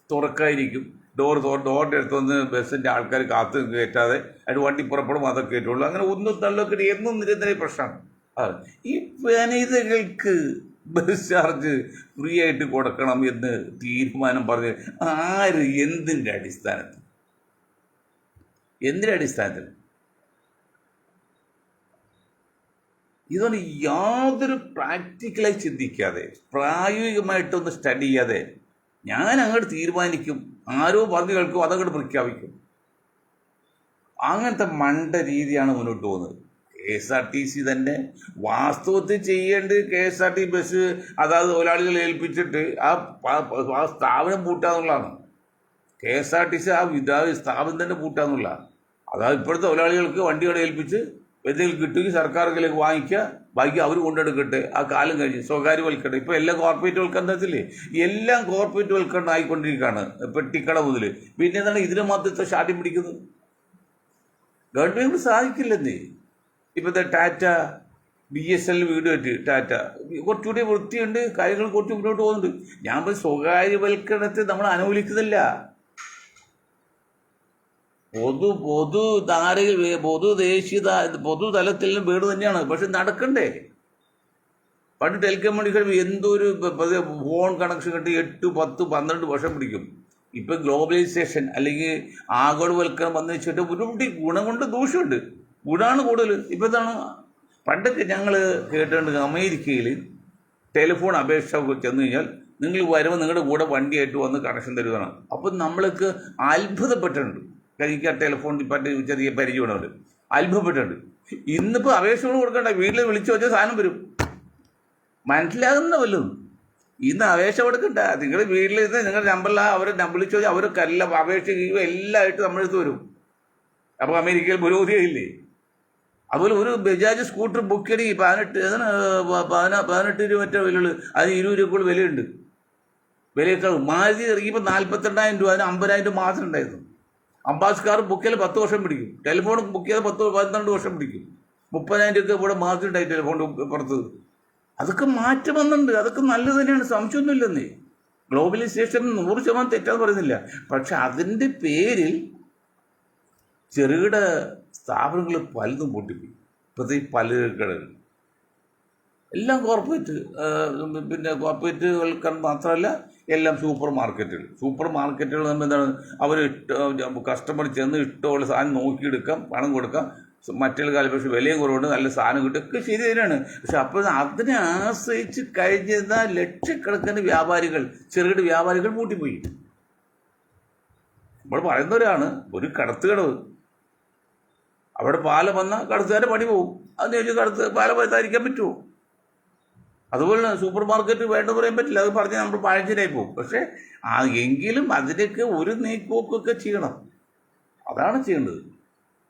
തുറക്കായിരിക്കും, ഡോറിൻ്റെ അടുത്തൊന്ന് ബസ്സിൻ്റെ ആൾക്കാർ കാത്ത് കയറ്റാതെ അതിന് വണ്ടി പുറപ്പെടും, അതൊക്കെ കയറ്റുള്ളൂ. അങ്ങനെ ഒന്നും തള്ളൊക്കെ എന്നും നിരന്തരം പ്രശ്നമാണ്. ഈ വനിതകൾക്ക് ബസ് ചാർജ് ഫ്രീ ആയിട്ട് കൊടുക്കണം എന്ന് തീരുമാനം പറഞ്ഞ് ആര് എന്തിൻ്റെ അടിസ്ഥാനത്തിൽ? ഇതൊന്നും യാതൊരു പ്രാക്ടിക്കലായി ചിന്തിക്കാതെ, പ്രായോഗികമായിട്ടൊന്ന് സ്റ്റഡി ചെയ്യാതെ ഞാൻ അങ്ങോട്ട് തീരുമാനിക്കും, ആരോ പറഞ്ഞു കേൾക്കും, അതങ്ങോട്ട് പ്രഖ്യാപിക്കും. അങ്ങനത്തെ മണ്ട രീതിയാണ് മുന്നോട്ട് പോകുന്നത്. KSRTC തന്നെ വാസ്തവത്തിൽ ചെയ്യേണ്ടത് KSRTC ബസ് അതായത് തൊഴിലാളികളെ ഏൽപ്പിച്ചിട്ട് ആ സ്ഥാപനം പൂട്ടാന്നുള്ളതാണ്. KSRTC ആ സ്ഥാപനം തന്നെ പൂട്ടാന്നുള്ളതാണ്. അതായത് ഇപ്പോഴത്തെ തൊഴിലാളികൾക്ക് വണ്ടികളെ ഏൽപ്പിച്ച് എന്തെങ്കിലും കിട്ടുമെങ്കിൽ സർക്കാരുകളിലേക്ക് വാങ്ങിക്കുക, ബാക്കി അവർ കൊണ്ടെടുക്കട്ടെ. ആ കാലം കഴിഞ്ഞ് സ്വകാര്യവൽക്കരണം. ഇപ്പോൾ എല്ലാം കോർപ്പറേറ്റ് വൽക്കരണത്തില്ലേ, എല്ലാം കോർപ്പറേറ്റ് വൽക്കരണം ആയിക്കൊണ്ടിരിക്കുകയാണ്. പെട്ടിക്കട മുതൽ പിന്നെ എന്താണ് ഇതിന് മാത്രത്തെ ശാഠ്യം പിടിക്കുന്നത്? ഗവൺമെൻറ് സാധിക്കില്ലെന്നേ. ഇപ്പോഴത്തെ ടാറ്റ BSNL വീട് പറ്റി ടാറ്റ കുറച്ചുകൂടി വൃത്തിയുണ്ട്, കാര്യങ്ങൾ കുറച്ച് മുന്നോട്ട് പോകുന്നുണ്ട്. ഞാൻ സ്വകാര്യവൽക്കരണത്തെ നമ്മൾ അനുകൂലിക്കുന്നില്ല. പൊതുതലത്തിലും വീട് തന്നെയാണ്, പക്ഷെ നടക്കണ്ടേ? പണ്ട് ടെലികമ്മ്യൂണിക്കേഷൻ എന്തൊരു ഫോൺ കണക്ഷൻ കിട്ടി 8, 10, 12 വർഷം പിടിക്കും. ഇപ്പം ഗ്ലോബലൈസേഷൻ അല്ലെങ്കിൽ ആഗോളവൽക്കരണം വന്നു വെച്ചിട്ട് ഒരുപാട് ഗുണമുണ്ട്, ദോഷമുണ്ട്. ഗുണമാണ് കൂടുതൽ. ഇപ്പം എന്താണ്, പണ്ടൊക്കെ ഞങ്ങൾ കേട്ടിട്ടുണ്ട് അമേരിക്കയിൽ ടെലിഫോൺ അപേക്ഷ ചെന്ന് കഴിഞ്ഞാൽ നിങ്ങൾ വരുമ്പോൾ നിങ്ങളുടെ കൂടെ വണ്ടിയായിട്ട് വന്ന് കണക്ഷൻ തരുന്നതാണ്. അപ്പം നമ്മൾക്ക് അത്ഭുതപ്പെട്ടിട്ടുണ്ട്. കഴിക്കുക ടെലിഫോൺ ഡിപ്പാർട്ട്മെൻറ്റ് ചെറിയ പരിചയമുള്ളവർ അത്ഭുതപ്പെട്ടിട്ടുണ്ട്. ഇന്നിപ്പോൾ അപേക്ഷകൾ കൊടുക്കണ്ട, വീട്ടിൽ വിളിച്ചു വെച്ചാൽ സാധനം വരും. മനസ്സിലാകുന്ന വല്ലതും. ഇന്ന് അപേക്ഷ കൊടുക്കണ്ട, നിങ്ങൾ വീട്ടിലിരുന്ന് നിങ്ങളുടെ നമ്പറിൽ അവരെ വിളിച്ചു വെച്ചാൽ അവർക്കെല്ലാം അപേക്ഷ എല്ലാമായിട്ട് നമ്മളെടുത്ത് വരും. അപ്പോൾ അമേരിക്കയിൽ പുരോഗതിയില്ലേ? അതുപോലെ ഒരു ബജാജ് സ്കൂട്ടർ ബുക്ക് ചെയ്യണമെങ്കിൽ 18 രൂപ മറ്റേ വിലയുള്ളൂ, അതിന് 20 രൂപക്കുള്ള വിലയുണ്ട്. വിലയേക്കാൾ മാരുതി ഇറങ്ങിയപ്പോൾ 42,000 രൂപ, അതിന് 50,000 രൂപ മാത്രം ഉണ്ടായിരുന്നു. അംബാസ് കാർ ബുക്ക് ചെയ്താൽ 10 വർഷം പിടിക്കും. ടെലിഫോൺ ബുക്ക് ചെയ്താൽ 12 വർഷം പിടിക്കും. 30,000 രൂപ ഇവിടെ മാർജിൻ ഉണ്ടായി ടെലിഫോൺ പുറത്ത്. അതൊക്കെ മാറ്റം വന്നിട്ടുണ്ട്. അതൊക്കെ നല്ലത് തന്നെയാണ്, സംശയമൊന്നുമില്ലെന്നേ. ഗ്ലോബലൈസേഷൻ 100% തെറ്റാന്ന് പറയുന്നില്ല. പക്ഷെ അതിൻ്റെ പേരിൽ ചെറുകിട സ്ഥാപനങ്ങൾ പലതും പൊട്ടിപ്പോയി. ഇപ്പോഴത്തെ ഈ പലകടകൾ എല്ലാം കോർപ്പറേറ്റ്, പിന്നെ കോർപ്പറേറ്റുകൾക്ക് മാത്രമല്ല, എല്ലാം സൂപ്പർ മാർക്കറ്റുകൾ നമ്മൾ എന്താണ്, അവർ കസ്റ്റമർ ചെന്ന് ഇഷ്ടമുള്ള സാധനം നോക്കിയെടുക്കാം, പണം കൊടുക്കാം, മറ്റുള്ള കാലം പക്ഷേ വിലയും കുറവുണ്ട്, നല്ല സാധനം കിട്ടും, ഒക്കെ ശരി തന്നെയാണ്. പക്ഷെ അപ്പോൾ അതിനെ ആശ്രയിച്ച് കഴിഞ്ഞിരുന്ന ലക്ഷക്കണക്കിന് വ്യാപാരികൾ, ചെറുകിട വ്യാപാരികൾ പൂട്ടിപ്പോയി. നമ്മൾ പറയുന്നവരാണ്, ഒരു കടത്തുകടവ്, അവിടെ പാലം വന്നാൽ കടത്തുകാരുടെ പണി പോകും. അതിന് ചോദിച്ചാൽ പാലം പറ്റാതിരിക്കാൻ പറ്റുമോ? അതുപോലെ സൂപ്പർ മാർക്കറ്റ് വേണ്ടെന്ന് പറയാൻ പറ്റില്ല, അത് പറഞ്ഞ് നമ്മൾ പഴഞ്ചനായി പോകും. പക്ഷേ എങ്കിലും അതിനൊക്കെ ഒരു നീക്കുപോക്കൊക്കെ ചെയ്യണം, അതാണ് ചെയ്യേണ്ടത്.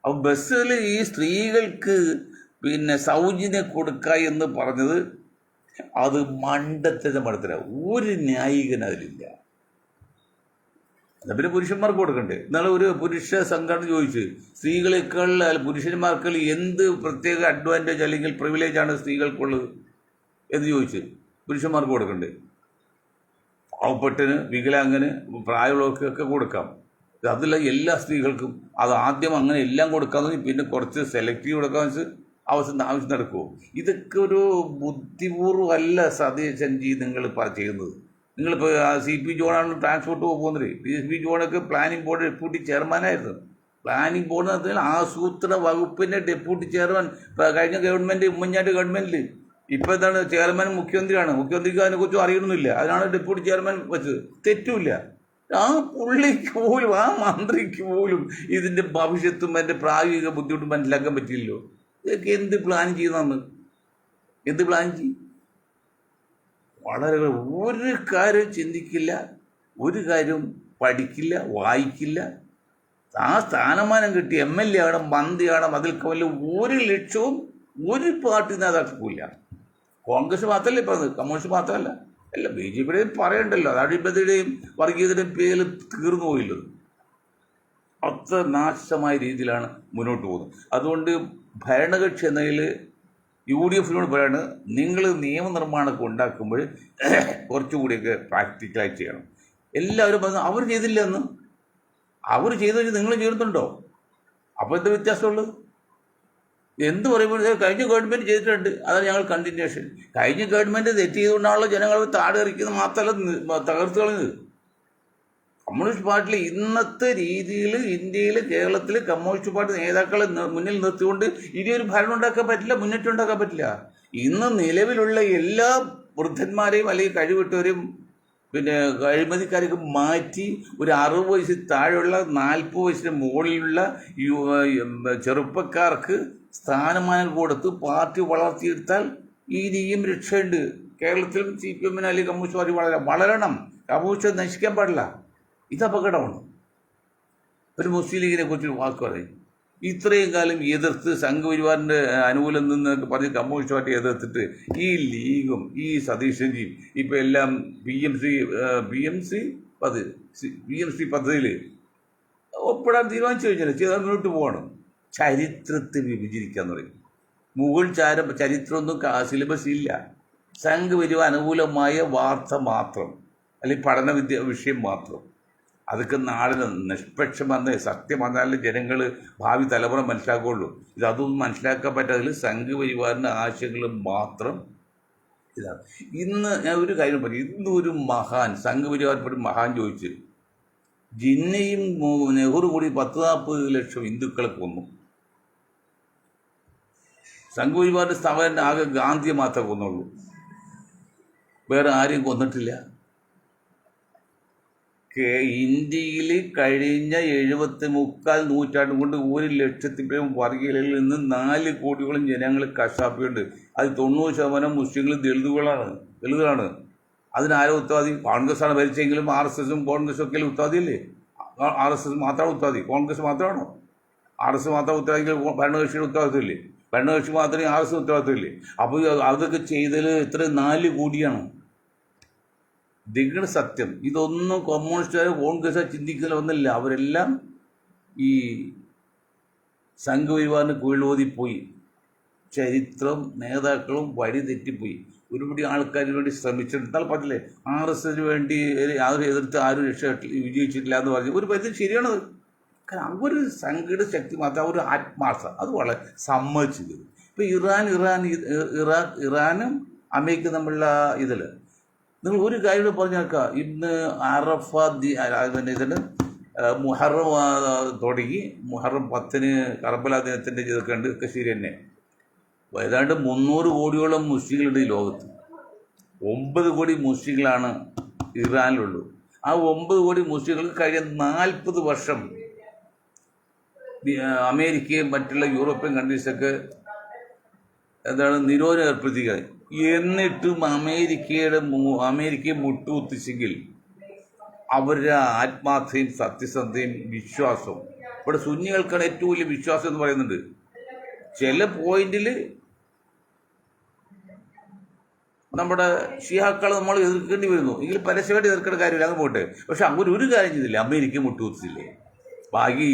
അപ്പോൾ ബസ്സിൽ ഈ സ്ത്രീകൾക്ക് പിന്നെ സൗജന്യം കൊടുക്കുക എന്ന് പറഞ്ഞത് അത് മണ്ടത്തിൻ്റെ മടത്തില, ഒരു ന്യായീകരണം അതിലില്ല. എന്നാൽ പിന്നെ പുരുഷന്മാർക്ക് കൊടുക്കണ്ടേ? എന്നാലും ഒരു പുരുഷ സംഘടന ചോദിച്ച് സ്ത്രീകളെക്കാൾ പുരുഷന്മാർക്കുള്ള എന്ത് പ്രത്യേക അഡ്വാൻറ്റേജ് അല്ലെങ്കിൽ പ്രിവിലേജാണ് സ്ത്രീകൾക്കുള്ളത് എന്ന് ചോദിച്ച് പുരുഷന്മാർക്ക് കൊടുക്കണ്ടേ? പാവപ്പെട്ടന്, വികലാംഗന്, പ്രായമുള്ളവർക്കൊക്കെ കൊടുക്കാം. അതല്ല എല്ലാ സ്ത്രീകൾക്കും അത് ആദ്യം അങ്ങനെ എല്ലാം കൊടുക്കാമെന്ന് പിന്നെ കുറച്ച് സെലക്റ്റീവ് കൊടുക്കാമെന്ന് വെച്ച് ആവശ്യം നടക്കുമോ? ഇതൊക്കെ ഒരു ബുദ്ധിപൂർവ്വമല്ല സതീശൻജി നിങ്ങൾ ചെയ്യുന്നത്. നിങ്ങളിപ്പോൾ CP ജോണാണ് ട്രാൻസ്പോർട്ട് പോകുന്നത്. CP ജോണൊക്കെ planning board deputy ചെയർമാനായിരുന്നു. Planning board ആസൂത്രണ വകുപ്പിൻ്റെ ഡെപ്യൂട്ടി ചെയർമാൻ കഴിഞ്ഞ ഗവൺമെൻറ്, ഉമ്മൻചാണ്ടി ഗവൺമെൻറ്റിൽ. ഇപ്പം എന്താണ് ചെയർമാൻ മുഖ്യമന്ത്രിയാണ്. മുഖ്യമന്ത്രിക്ക് അതിനെക്കുറിച്ച് അറിയണമെന്നില്ല. അതിനാണ് ഡെപ്യൂട്ടി ചെയർമാൻ വെച്ചത്. തെറ്റുമില്ല. ആ പുള്ളിക്ക് പോലും ആ മന്ത്രിക്ക് പോലും ഇതിൻ്റെ ഭവിഷ്യത്തും അതിൻ്റെ പ്രായോഗിക ബുദ്ധിമുട്ടും മനസ്സിലാക്കാൻ പറ്റില്ലല്ലോ. ഇതൊക്കെ എന്ത് പ്ലാൻ ചെയ്യുന്നതെന്ന് എന്ത് പ്ലാൻ ചെയ്യും? വളരെ ഒരു കാര്യം ചിന്തിക്കില്ല, ഒരു കാര്യവും പഠിക്കില്ല, വായിക്കില്ല. ആ സ്ഥാനമാനം കിട്ടി MLA ആണ്, മന്ത്രിയാണ്, അതിൽ കവല്ല ഒരു ലക്ഷ്യവും ഒരു പാർട്ടി നേതാക്കൾക്കുമില്ല. കോൺഗ്രസ് മാത്രമല്ല പറഞ്ഞത്, കമ്മ്യൂണിസ്റ്റ് മാത്രമല്ല, അല്ല BJPയുടെയും പറയണ്ടല്ലോ. അത് അഴിമതിയുടെയും വർഗീയതയുടെയും പേരിൽ തീർന്നു പോയില്ലോ. അത്ര നാശമായ രീതിയിലാണ് മുന്നോട്ട് പോകുന്നത്. അതുകൊണ്ട് ഭരണകക്ഷി എന്നതിൽ UDFനോട് പറയാണ്, നിങ്ങൾ നിയമനിർമ്മാണമൊക്കെ ഉണ്ടാക്കുമ്പോൾ കുറച്ചുകൂടിയൊക്കെ പ്രാക്ടിക്കലായി ചെയ്യണം. എല്ലാവരും പറഞ്ഞു അവർ ചെയ്തില്ല എന്ന്. അവർ ചെയ്തു വെച്ചാൽ നിങ്ങൾ ചെയ്യുന്നുണ്ടോ? അപ്പോൾ എന്താ വ്യത്യാസമുള്ളത്? എന്ത് പറയുമ്പോൾ കഴിഞ്ഞ ഗവൺമെൻറ് ചെയ്തിട്ടുണ്ട്, അതാണ് ഞങ്ങൾ കണ്ടിന്യൂഷൻ. കഴിഞ്ഞ ഗവൺമെൻറ് തെറ്റ് ചെയ്തുകൊണ്ടാണല്ലോ ജനങ്ങൾ താഴെ ഇറക്കുന്നത്, മാത്രമല്ല തകർത്ത് കളഞ്ഞത്. കമ്മ്യൂണിസ്റ്റ് പാർട്ടിയിൽ ഇന്നത്തെ രീതിയിൽ ഇന്ത്യയിൽ കേരളത്തിൽ കമ്മ്യൂണിസ്റ്റ് പാർട്ടി നേതാക്കളെ മുന്നിൽ നിർത്തിക്കൊണ്ട് ഇനിയൊരു ഭരണം ഉണ്ടാക്കാൻ പറ്റില്ല, മുന്നേറ്റം ഉണ്ടാക്കാൻ പറ്റില്ല. ഇന്ന് നിലവിലുള്ള എല്ലാ വൃദ്ധന്മാരെയും അല്ലെങ്കിൽ കഴിവിട്ടവരെയും പിന്നെ അഴിമതിക്കാരൊക്കെ മാറ്റി ഒരു 60 വയസ്സിൽ താഴെയുള്ള 40 വയസ്സിന് മുകളിലുള്ള ചെറുപ്പക്കാർക്ക് സ്ഥാനമാനം കൊടുത്ത് പാർട്ടി വളർത്തിയെടുത്താൽ ഇനിയും രക്ഷയുണ്ട്. കേരളത്തിലും CPM അല്ലെങ്കിൽ കമ്മ്യൂണിസ്റ്റ് പാർട്ടി വളരണം. കമ്മ്യൂണിസ്റ്റ് നശിക്കാൻ പാടില്ല. ഇത് അപകടമാണ്. ഒരു മുസ്ലിം ലീഗിനെ കുറിച്ച് വാക്ക് പറയും. ഇത്രയും കാലം എതിർത്ത് സംഘപരിവാറിൻ്റെ അനുകൂലം നിന്നൊക്കെ പറഞ്ഞ് കമ്മ്യൂണിസ്റ്റ് പാർട്ടി എതിർത്തിട്ട് ഈ ലീഗും ഈ സതീശൻജിയും ഇപ്പം എല്ലാം PMC പദ്ധതിയിൽ ഒപ്പിടാൻ തീരുമാനിച്ചു കഴിഞ്ഞാൽ ചെയ്താൽ മുന്നോട്ട് പോകണം. ചരിത്രത്തെ വിഭജിക്കാൻ പറയും. മുഗൾ ചരിത്രമൊന്നും സിലബസ് ഇല്ല. സംഘപരിവാർ അനുകൂലമായ വാർത്ത മാത്രം, അല്ലെങ്കിൽ പഠന വിഷയം മാത്രം. അതൊക്കെ നാടിന് നിഷ്പക്ഷം വന്ന് സത്യം വന്നാലും ജനങ്ങൾ ഭാവി തലമുറ മനസ്സിലാക്കുകയുള്ളൂ. ഇതൊന്നും മനസ്സിലാക്കാൻ പറ്റാതിൽ സംഘപരിവാറിൻ്റെ ആശയങ്ങൾ മാത്രം ഇതാണ്. ഇന്ന് ഞാൻ ഒരു കാര്യം പറയും. ഇന്നൊരു മഹാൻ സംഘപരിവാരപ്പെട്ട മഹാൻ ചോദിച്ച് ജിന്നയും നെഹ്റു കൂടി 10-40 ലക്ഷം ഹിന്ദുക്കളെ കൊന്നു. സംഘപരിവാറിൻ്റെ സ്ഥാപനം ആകെ ഗാന്ധിയെ മാത്രമേ കൊന്നുള്ളൂ, വേറെ ആരെയും കൊന്നിട്ടില്ല. ഇന്ത്യയിൽ കഴിഞ്ഞ 73 നൂറ്റാണ്ട് കൊണ്ട് 1 ലക്ഷത്തിലും വർഗീയതയിൽ നിന്ന് 4 കോടിയോളം ജനങ്ങൾ കശാപ്പിയുണ്ട്. അത് 90% മുസ്ലിങ്ങൾ ദളിതുകളാണ്. അതിനാരോ ഉത്തരവാദി? കോൺഗ്രസ്സാണ് ഭരിച്ചെങ്കിലും RSSും കോൺഗ്രസും ഒക്കെ ഉത്തരവാദിയല്ലേ? RSS മാത്രമാണ് ഉത്തരവാദി? കോൺഗ്രസ് മാത്രമാണോ? RSS മാത്രം ഉത്തരവാദികൾ ഭരണകക്ഷിയുടെ ഉത്തരവാദിത്തമില്ലേ? ഭരണകക്ഷി മാത്രമേ RSS ഉത്തരവാദിത്തമില്ലേ? അപ്പോൾ അതൊക്കെ ചെയ്തതിൽ എത്ര 4 കോടിയാണ്. ദിഗണ് സത്യം. ഇതൊന്നും കമ്മ്യൂണിസ്റ്റുകാരോ കോൺഗ്രസ്സോ ചിന്തിക്കുന്ന ഒന്നല്ല. അവരെല്ലാം ഈ സംഘപരിവാറിന് കീഴോതിപ്പോയി. ചരിത്രം നേതാക്കളും വഴി തെറ്റിപ്പോയി. ഒരുപടി ആൾക്കാരിന് വേണ്ടി ശ്രമിച്ചിരുന്നാൽ പറ്റില്ലേ? RSSന് വേണ്ടി യാതൊരു എതിർത്ത് ആരും വിജയിച്ചിട്ടില്ല എന്ന് പറഞ്ഞു ഒരു പരിധി ശരിയാണത്. കാരണം അവർ സംഘടന ശക്തി മാത്രം, ഒരു ആത്മാർത്ഥ, അത് വളരെ സമ്മതിച്ചത്. ഇപ്പോൾ ഇറാനും അമേരിക്ക തമ്മിലുള്ള ഇതിൽ നിങ്ങൾ ഒരു കാര്യം പറഞ്ഞേക്കാം. ഇന്ന് ഇതിന് മുഹറം തുടങ്ങി. മുഹറം 10-ന് കർബല ദിനത്തിൻ്റെ ഇതൊക്കെ ഉണ്ട്. ഒക്കെ ശരി തന്നെ. ഏതാണ്ട് 300 കോടിയോളം മുസ്ലിങ്ങളുണ്ട് ഈ ലോകത്ത്. 9 കോടി മുസ്ലിങ്ങളാണ് ഇറാനിലുള്ളൂ. ആ 9 കോടി മുസ്ലിങ്ങൾക്ക് കഴിഞ്ഞ 40 വർഷം അമേരിക്കയും മറ്റുള്ള യൂറോപ്യൻ കൺട്രീസൊക്കെ നിരോധനം ഏർപ്പെടുത്തുക. എന്നിട്ടും അമേരിക്കയെ മുട്ടുകുത്തിച്ചെങ്കിൽ അവരുടെ ആത്മാർത്ഥയും സത്യസന്ധയും വിശ്വാസവും. ഇവിടെ സുന്നികൾക്കാണ് ഏറ്റവും വലിയ വിശ്വാസം എന്ന് പറയുന്നുണ്ട്. ചില പോയിന്റിൽ നമ്മുടെ ഷിയാക്കളെ നമ്മൾ എതിർക്കേണ്ടി വരുന്നു. എങ്കിൽ പരസ്യമായിട്ട് എതിർക്കേണ്ട കാര്യമില്ല, അത് പോട്ടെ. പക്ഷെ അങ്ങനെ ഒരു കാര്യം ചെയ്തില്ല, അമേരിക്ക മുട്ടുകുത്തിച്ചില്ലേ. ബാക്കി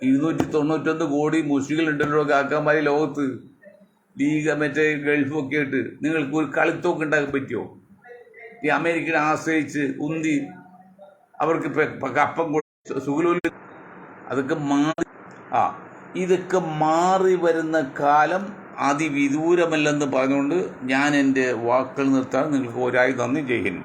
291 കോടി മുസ്ലിങ്ങളുണ്ടല്ലോ കാക്കന്മാരി ലോകത്ത്. ലീഗ് മറ്റേ ഗൾഫൊക്കെ ആയിട്ട് നിങ്ങൾക്ക് ഒരു കളിത്തോക്ക് ഉണ്ടാക്കാൻ പറ്റുമോ? ഈ അമേരിക്കനെ ആശ്രയിച്ച് ഉന്തി അവർക്ക് കപ്പം സുഖലോല് അതൊക്കെ ഇതൊക്കെ മാറി വരുന്ന കാലം അതിവിദൂരമല്ലെന്ന് പറഞ്ഞുകൊണ്ട് ഞാൻ എൻ്റെ വാക്കുകൾ നിർത്താൻ നിങ്ങൾക്ക് ഒരായി നന്ദി ചെയ്യുന്നു.